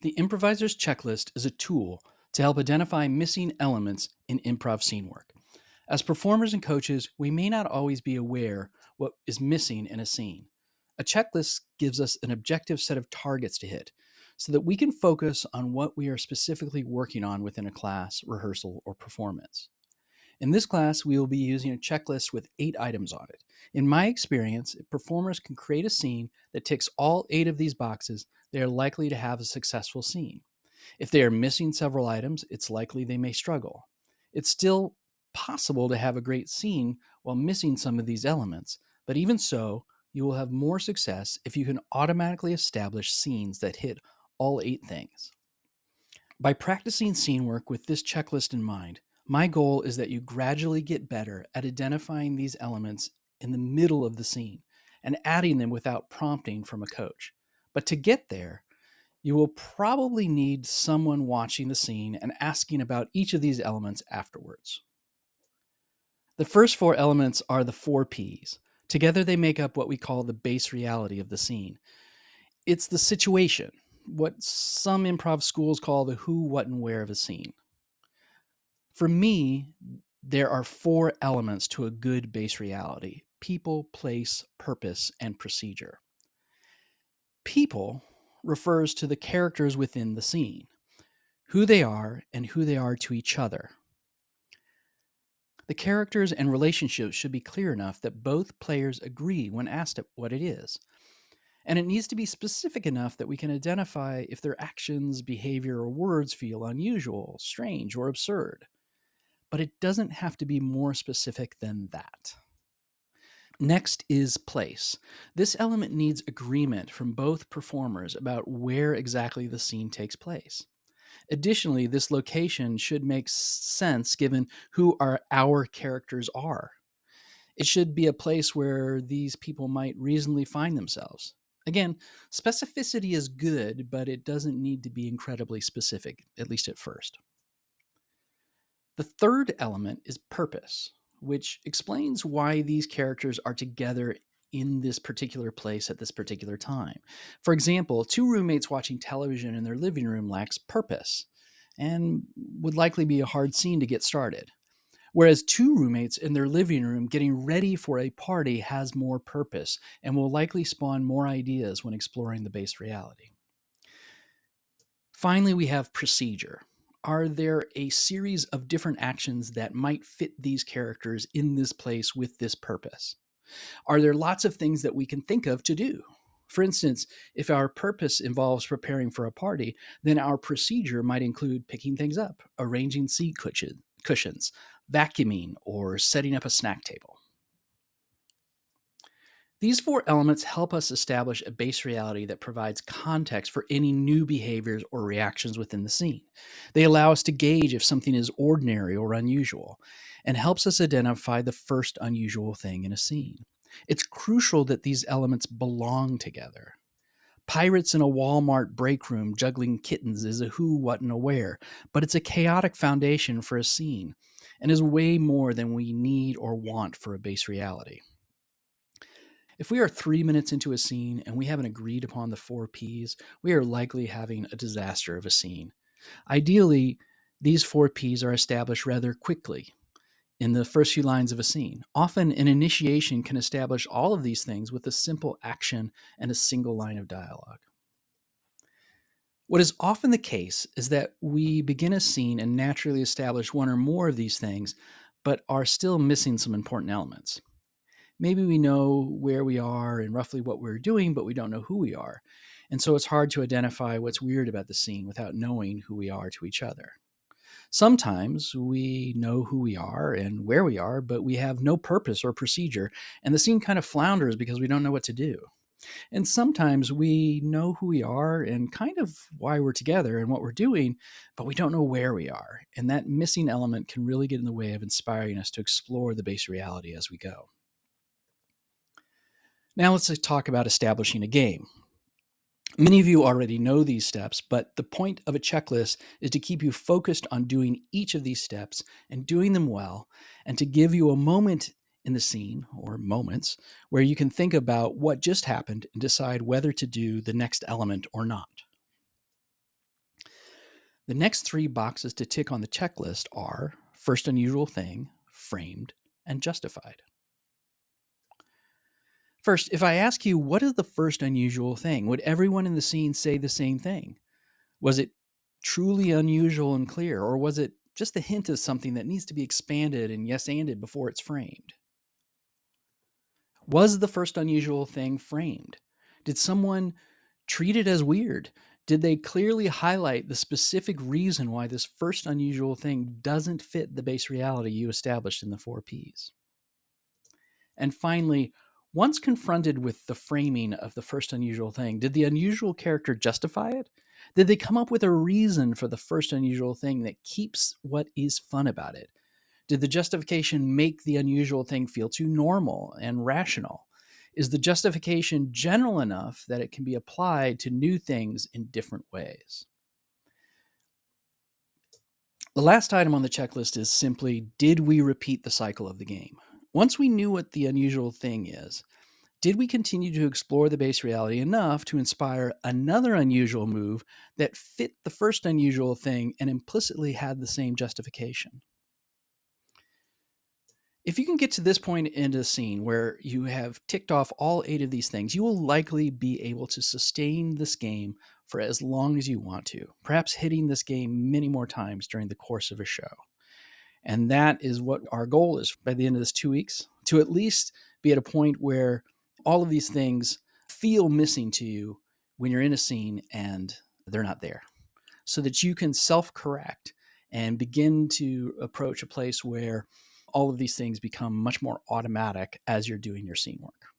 The Improviser's Checklist is a tool to help identify missing elements in improv scene work. As performers and coaches, we may not always be aware what is missing in a scene. A checklist gives us an objective set of targets to hit so that we can focus on what we are specifically working on within a class, rehearsal, or performance. In this class, we will be using a checklist with 8 items on it. In my experience, if performers can create a scene that ticks all 8 of these boxes, they are likely to have a successful scene. If they are missing several items, it's likely they may struggle. It's still possible to have a great scene while missing some of these elements, but even so, you will have more success if you can automatically establish scenes that hit all 8 things. By practicing scene work with this checklist in mind, my goal is that you gradually get better at identifying these elements in the middle of the scene and adding them without prompting from a coach. But to get there, you will probably need someone watching the scene and asking about each of these elements afterwards. The first 4 elements are the 4 Ps. Together, they make up what we call the base reality of the scene. It's the situation, what some improv schools call the who, what, and where of a scene. For me, there are 4 elements to a good base reality: people, place, purpose, and procedure. People refers to the characters within the scene, who they are, and who they are to each other. The characters and relationships should be clear enough that both players agree when asked what it is. And it needs to be specific enough that we can identify if their actions, behavior, or words feel unusual, strange, or absurd. But it doesn't have to be more specific than that. Next is place. This element needs agreement from both performers about where exactly the scene takes place. Additionally, this location should make sense given who our characters are. It should be a place where these people might reasonably find themselves. Again, specificity is good, but it doesn't need to be incredibly specific, at least at first. The third element is purpose, which explains why these characters are together in this particular place at this particular time. For example, 2 roommates watching television in their living room lacks purpose and would likely be a hard scene to get started. Whereas 2 roommates in their living room getting ready for a party has more purpose and will likely spawn more ideas when exploring the base reality. Finally, we have procedure. Are there a series of different actions that might fit these characters in this place with this purpose? Are there lots of things that we can think of to do? For instance, if our purpose involves preparing for a party, then our procedure might include picking things up, arranging seat cushions, vacuuming, or setting up a snack table. These 4 elements help us establish a base reality that provides context for any new behaviors or reactions within the scene. They allow us to gauge if something is ordinary or unusual, and helps us identify the first unusual thing in a scene. It's crucial that these elements belong together. Pirates in a Walmart break room juggling kittens is a who, what, and a where, but it's a chaotic foundation for a scene and is way more than we need or want for a base reality. If we are 3 minutes into a scene and we haven't agreed upon the 4 Ps, we are likely having a disaster of a scene. Ideally, these 4 Ps are established rather quickly in the first few lines of a scene. Often, an initiation can establish all of these things with a simple action and a single line of dialogue. What is often the case is that we begin a scene and naturally establish one or more of these things, but are still missing some important elements. Maybe we know where we are and roughly what we're doing, but we don't know who we are. And so it's hard to identify what's weird about the scene without knowing who we are to each other. Sometimes we know who we are and where we are, but we have no purpose or procedure, and the scene kind of flounders because we don't know what to do. And sometimes we know who we are and kind of why we're together and what we're doing, but we don't know where we are. And that missing element can really get in the way of inspiring us to explore the base reality as we go. Now let's talk about establishing a game. Many of you already know these steps, but the point of a checklist is to keep you focused on doing each of these steps and doing them well, and to give you a moment in the scene, or moments, where you can think about what just happened and decide whether to do the next element or not. The next three boxes to tick on the checklist are first unusual thing, framed, and justified. First, if I ask you, what is the first unusual thing? Would everyone in the scene say the same thing? Was it truly unusual and clear, or was it just a hint of something that needs to be expanded and yes anded before it's framed? Was the first unusual thing framed? Did someone treat it as weird? Did they clearly highlight the specific reason why this first unusual thing doesn't fit the base reality you established in the four Ps? And finally, once confronted with the framing of the first unusual thing, did the unusual character justify it? Did they come up with a reason for the first unusual thing that keeps what is fun about it? Did the justification make the unusual thing feel too normal and rational? Is the justification general enough that it can be applied to new things in different ways? The last item on the checklist is simply, did we repeat the cycle of the game? Once we knew what the unusual thing is, did we continue to explore the base reality enough to inspire another unusual move that fit the first unusual thing and implicitly had the same justification? If you can get to this point in the scene where you have ticked off all 8 of these things, you will likely be able to sustain this game for as long as you want to, perhaps hitting this game many more times during the course of a show. And that is what our goal is by the end of this 2 weeks, to at least be at a point where all of these things feel missing to you when you're in a scene and they're not there, so that you can self correct and begin to approach a place where all of these things become much more automatic as you're doing your scene work.